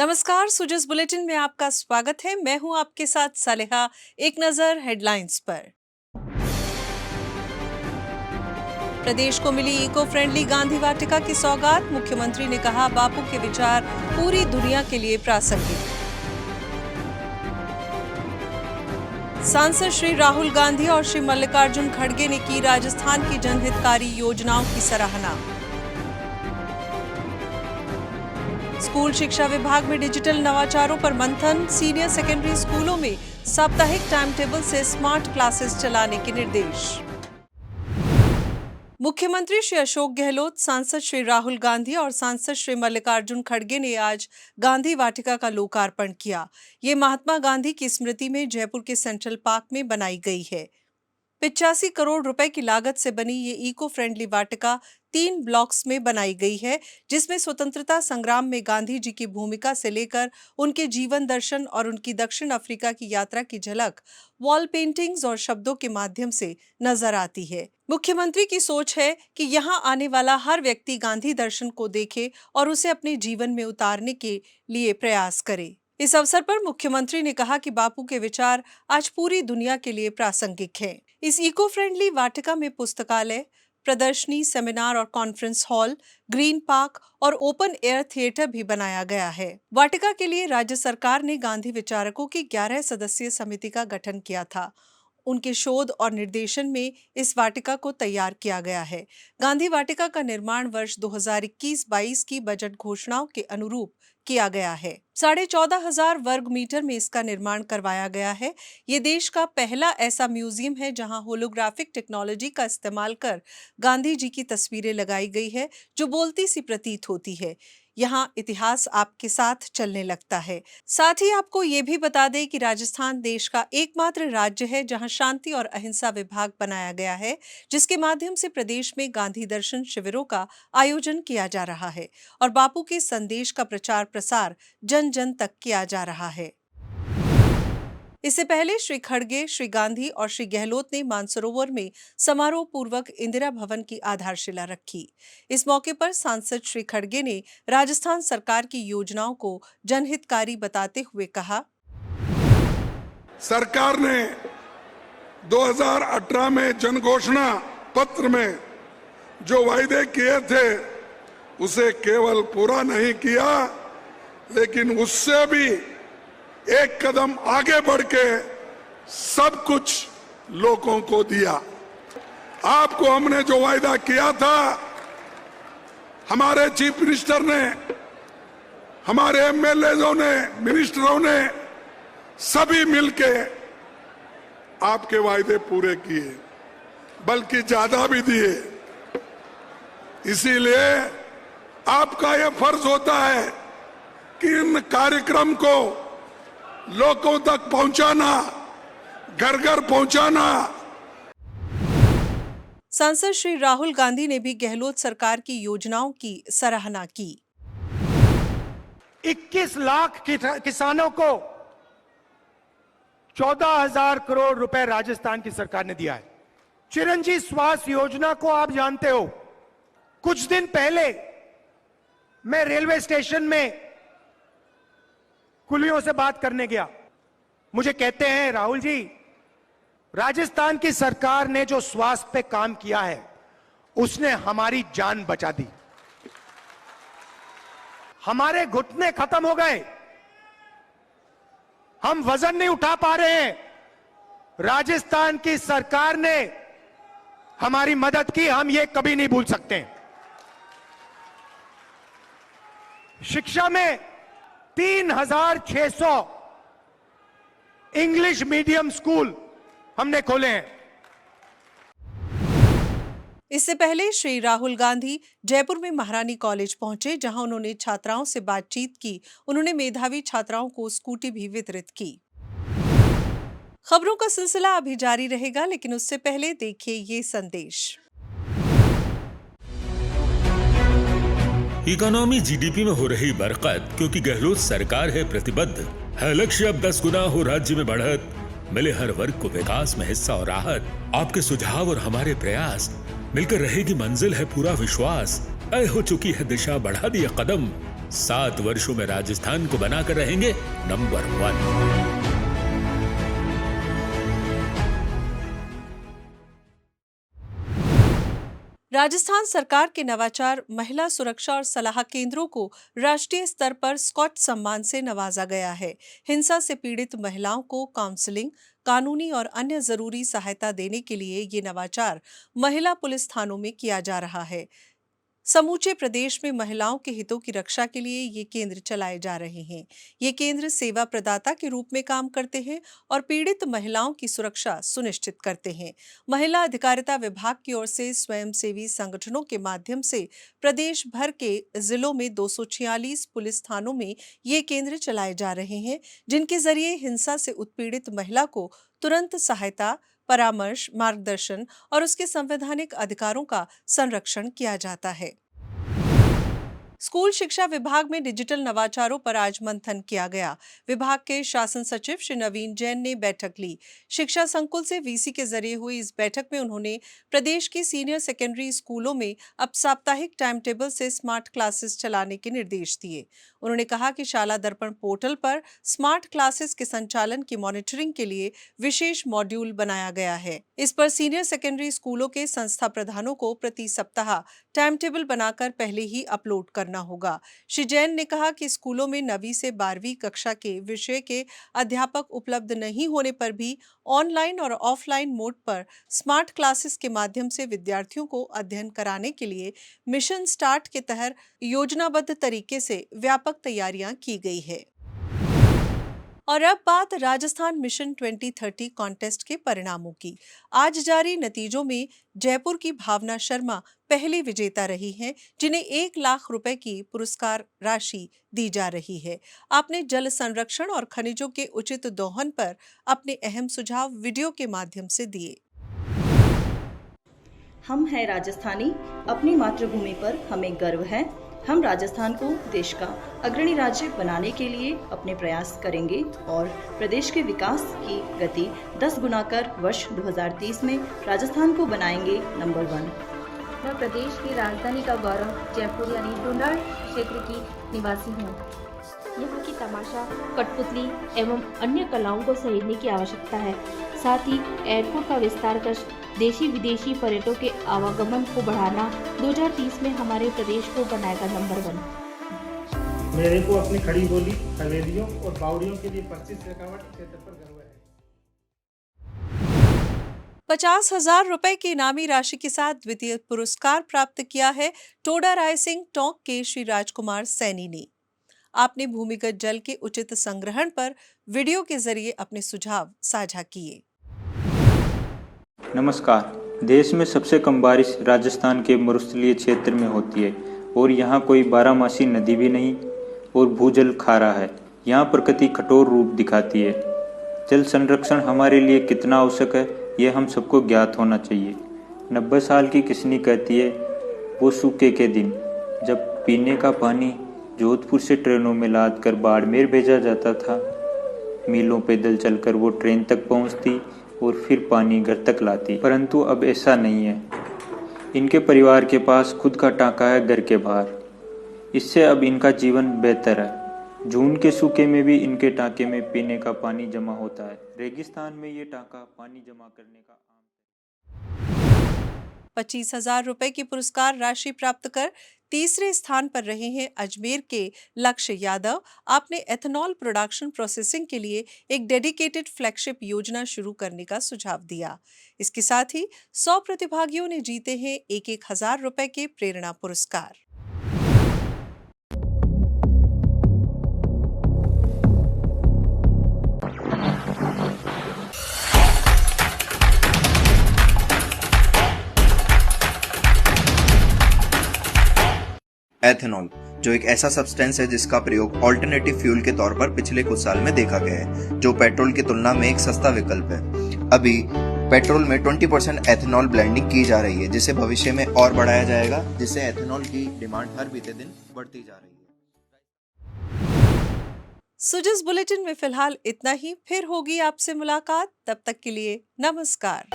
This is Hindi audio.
नमस्कार, सुजस बुलेटिन में आपका स्वागत है। मैं हूं आपके साथ सालेहा। एक नजर हेडलाइंस पर। प्रदेश को मिली इको फ्रेंडली गांधी वाटिका की सौगात। मुख्यमंत्री ने कहा, बापू के विचार पूरी दुनिया के लिए प्रासंगिक। सांसद श्री राहुल गांधी और श्री मल्लिकार्जुन खड़गे ने की राजस्थान की जनहितकारी योजनाओं की सराहना। स्कूल शिक्षा विभाग में डिजिटल नवाचारों पर मंथन। सीनियर सेकेंडरी स्कूलों में साप्ताहिक टाइम टेबल से स्मार्ट क्लासेस चलाने के निर्देश। मुख्यमंत्री श्री अशोक गहलोत, सांसद श्री राहुल गांधी और सांसद श्री मल्लिकार्जुन खड़गे ने आज गांधी वाटिका का लोकार्पण किया। ये महात्मा गांधी की स्मृति में जयपुर के सेंट्रल पार्क में बनाई गई है। 85 करोड़ रुपए की लागत से बनी ये इको फ्रेंडली वाटिका 3 ब्लॉक्स में बनाई गई है, जिसमें स्वतंत्रता संग्राम में गांधी जी की भूमिका से लेकर उनके जीवन दर्शन और उनकी दक्षिण अफ्रीका की यात्रा की झलक वॉल पेंटिंग्स और शब्दों के माध्यम से नजर आती है। मुख्यमंत्री की सोच है कि यहां आने वाला हर व्यक्ति गांधी दर्शन को देखे और उसे अपने जीवन में उतारने के लिए प्रयास करे। इस अवसर पर मुख्यमंत्री ने कहा कि बापू के विचार आज पूरी दुनिया के लिए प्रासंगिक हैं। इस इको फ्रेंडली वाटिका में पुस्तकालय, प्रदर्शनी, सेमिनार और कॉन्फ्रेंस हॉल, ग्रीन पार्क और ओपन एयर थिएटर भी बनाया गया है। वाटिका के लिए राज्य सरकार ने गांधी विचारकों की 11 सदस्यीय समिति का गठन किया था। उनके शोध और निर्देशन में इस वाटिका को तैयार किया गया है। गांधी वाटिका का निर्माण वर्ष 2021-22 की बजट घोषणाओं के अनुरूप किया गया है। 14,500 वर्ग मीटर में इसका निर्माण करवाया गया है। ये देश का पहला ऐसा म्यूजियम है जहां होलोग्राफिक टेक्नोलॉजी का इस्तेमाल कर गांधी जी की तस्वीरें लगाई गई है, जो बोलती सी प्रतीत होती है। यहाँ इतिहास आपके साथ चलने लगता है। साथ ही आपको ये भी बता दें कि राजस्थान देश का एकमात्र राज्य है जहाँ शांति और अहिंसा विभाग बनाया गया है, जिसके माध्यम से प्रदेश में गांधी दर्शन शिविरों का आयोजन किया जा रहा है और बापू के संदेश का प्रचार प्रसार जन जन तक किया जा रहा है। इससे पहले श्री खड़गे, श्री गांधी और श्री गहलोत ने मानसरोवर में समारोह पूर्वक इंदिरा भवन की आधारशिला रखी। इस मौके पर सांसद श्री खड़गे ने राजस्थान सरकार की योजनाओं को जनहितकारी बताते हुए कहा, सरकार ने 2018 में जनघोषणा पत्र में जो वायदे किए थे उसे केवल पूरा नहीं किया, लेकिन उससे भी एक कदम आगे बढ़ के सब कुछ लोगों को दिया। आपको हमने जो वायदा किया था, हमारे चीफ मिनिस्टर ने, हमारे एमएलएओं ने, मिनिस्टरों ने सभी मिलके आपके वायदे पूरे किए, बल्कि ज्यादा भी दिए। इसीलिए आपका यह फर्ज होता है कि इन कार्यक्रम को लोगों तक पहुंचाना, घर घर पहुंचाना। सांसद श्री राहुल गांधी ने भी गहलोत सरकार की योजनाओं की सराहना की। 21 लाख किसानों को 14,000 करोड़ रुपए राजस्थान की सरकार ने दिया है। चिरंजीव स्वास्थ्य योजना को आप जानते हो। कुछ दिन पहले मैं रेलवे स्टेशन में कुलियों से बात करने गया। मुझे कहते हैं, राहुल जी, राजस्थान की सरकार ने जो स्वास्थ्य पे काम किया है उसने हमारी जान बचा दी। हमारे घुटने खत्म हो गए, हम वजन नहीं उठा पा रहे हैं। राजस्थान की सरकार ने हमारी मदद की, हम ये कभी नहीं भूल सकते। शिक्षा में 3,600 इंग्लिश मीडियम स्कूल हमने खोले हैं। इससे पहले श्री राहुल गांधी जयपुर में महारानी कॉलेज पहुंचे, जहां उन्होंने छात्राओं से बातचीत की। उन्होंने मेधावी छात्राओं को स्कूटी भी वितरित की। खबरों का सिलसिला अभी जारी रहेगा, लेकिन उससे पहले देखिए ये संदेश। इकोनॉमी जीडीपी में हो रही बरकत, क्योंकि गहलोत सरकार है प्रतिबद्ध। है लक्ष्य अब 10 गुना हो राज्य में बढ़त, मिले हर वर्ग को विकास में हिस्सा और राहत। आपके सुझाव और हमारे प्रयास मिलकर रहेगी मंजिल है पूरा विश्वास। तय हो चुकी है दिशा, बढ़ा दिया कदम, 7 वर्षों में राजस्थान को बनाकर रहेंगे नंबर 1। राजस्थान सरकार के नवाचार, महिला सुरक्षा और सलाह केंद्रों को राष्ट्रीय स्तर पर स्कॉच सम्मान से नवाजा गया है। हिंसा से पीड़ित महिलाओं को काउंसलिंग, कानूनी और अन्य जरूरी सहायता देने के लिए ये नवाचार महिला पुलिस थानों में किया जा रहा है। समूचे प्रदेश में महिलाओं के हितों की रक्षा के लिए ये केंद्र चलाए जा रहे हैं। ये केंद्र सेवा प्रदाता के रूप में काम करते हैं और पीड़ित महिलाओं की सुरक्षा सुनिश्चित करते हैं। महिला अधिकारिता विभाग की ओर से स्वयंसेवी संगठनों के माध्यम से प्रदेश भर के जिलों में 246 पुलिस थानों में ये केंद्र चलाए जा रहे हैं, जिनके जरिए हिंसा से उत्पीड़ित महिला को तुरंत सहायता, परामर्श, मार्गदर्शन और उसके संवैधानिक अधिकारों का संरक्षण किया जाता है। स्कूल शिक्षा विभाग में डिजिटल नवाचारों पर आज मंथन किया गया। विभाग के शासन सचिव श्री नवीन जैन ने बैठक ली। शिक्षा संकुल से वीसी के जरिए हुई इस बैठक में उन्होंने प्रदेश के सीनियर सेकेंडरी स्कूलों में अब साप्ताहिक टाइम टेबल से स्मार्ट क्लासेस चलाने के निर्देश दिए। उन्होंने कहा कि शाला दर्पण पोर्टल पर स्मार्ट क्लासेस के संचालन की मॉनिटरिंग के लिए विशेष मॉड्यूल बनाया गया है। इस पर सीनियर सेकेंडरी स्कूलों के संस्था प्रधानों को प्रति सप्ताह टाइम टेबल बनाकर पहले ही अपलोड करना होगा। श्री जैन ने कहा कि स्कूलों में 9वीं से 12वीं कक्षा के विषय के अध्यापक उपलब्ध नहीं होने पर भी ऑनलाइन और ऑफलाइन मोड पर स्मार्ट क्लासेस के माध्यम से विद्यार्थियों को अध्ययन कराने के लिए मिशन स्टार्ट के तहत योजनाबद्ध तरीके से व्यापक तैयारियां की गई है। और अब बात राजस्थान मिशन 2030 कॉन्टेस्ट के परिणामों की। आज जारी नतीजों में जयपुर की भावना शर्मा पहली विजेता रही हैं, जिन्हें 1 लाख रुपए की पुरस्कार राशि दी जा रही है। आपने जल संरक्षण और खनिजों के उचित दोहन पर अपने अहम सुझाव वीडियो के माध्यम से दिए। हम हैं राजस्थानी, अपनी मातृभूमि पर हमें गर्व है। हम राजस्थान को देश का अग्रणी राज्य बनाने के लिए अपने प्रयास करेंगे और प्रदेश के विकास की गति 10 गुना कर वर्ष 2030 में राजस्थान को बनाएंगे नंबर 1। मैं प्रदेश की राजधानी का गौरव जयपुर यानी डोडार क्षेत्र की निवासी हूँ। यहाँ की तमाशा, कठपुतली एवं अन्य कलाओं को सहेजने की आवश्यकता है। साथ ही एयरपोर्ट का विस्तार कर देशी विदेशी पर्यटकों के आवागमन को बढ़ाना 2030 में हमारे प्रदेश को बनाएगा नंबर 1। मेरे को अपनी खड़ी बोली, हवेलियों और बावड़ियों के लिए 25 शेखावाटी क्षेत्र पर गर्व है। 50,000 रुपए की इनामी राशि के साथ द्वितीय पुरस्कार प्राप्त किया है टोडा रायसिंह टोंक के श्री राजकुमार सैनी ने। आपने भूमिगत जल के उचित संग्रहण पर वीडियो के जरिए अपने सुझाव साझा किए। नमस्कार। देश में सबसे कम बारिश राजस्थान के मरुस्थलीय क्षेत्र में होती है और यहाँ कोई बारहमासी नदी भी नहीं और भूजल खारा है। यहाँ प्रकृति कठोर रूप दिखाती है। जल संरक्षण हमारे लिए कितना आवश्यक है, ये हम सबको ज्ञात होना चाहिए। 90 साल की किसनी कहती है वो सूखे के दिन, जब पीने का पानी जोधपुर से ट्रेनों में लाद कर बाड़मेर भेजा जाता था। मीलों पैदल चलकर वो ट्रेन तक पहुंचती और फिर पानी घर तक लाती। परंतु अब ऐसा नहीं है। इनके परिवार के पास खुद का टांका है घर के बाहर। इससे अब इनका जीवन बेहतर है। जून के सूखे में भी इनके टांके में पीने का पानी जमा होता है। रेगिस्तान में ये टांका पानी जमा करने का 25,000 रुपए की पुरस्कार राशि प्राप्त कर तीसरे स्थान पर रहे हैं अजमेर के लक्ष्य यादव। आपने एथेनॉल प्रोडक्शन प्रोसेसिंग के लिए एक डेडिकेटेड फ्लैगशिप योजना शुरू करने का सुझाव दिया। इसके साथ ही 100 प्रतिभागियों ने जीते हैं 1,000 रुपए के प्रेरणा पुरस्कार। एथेनॉल, जो एक ऐसा सब्सटेंस है जिसका प्रयोग ऑल्टरनेटिव फ्यूल के तौर पर पिछले कुछ साल में देखा गया है, जो पेट्रोल की तुलना में एक सस्ता विकल्प है। अभी पेट्रोल में 20% एथेनॉल ब्लेंडिंग की जा रही है, जिसे भविष्य में और बढ़ाया जाएगा, जिससे एथेनॉल की डिमांड हर बीते दिन बढ़ती जा रही है। सुजस बुलेटिन में फिलहाल इतना ही। फिर होगी आपसे मुलाकात। तब तक के लिए नमस्कार।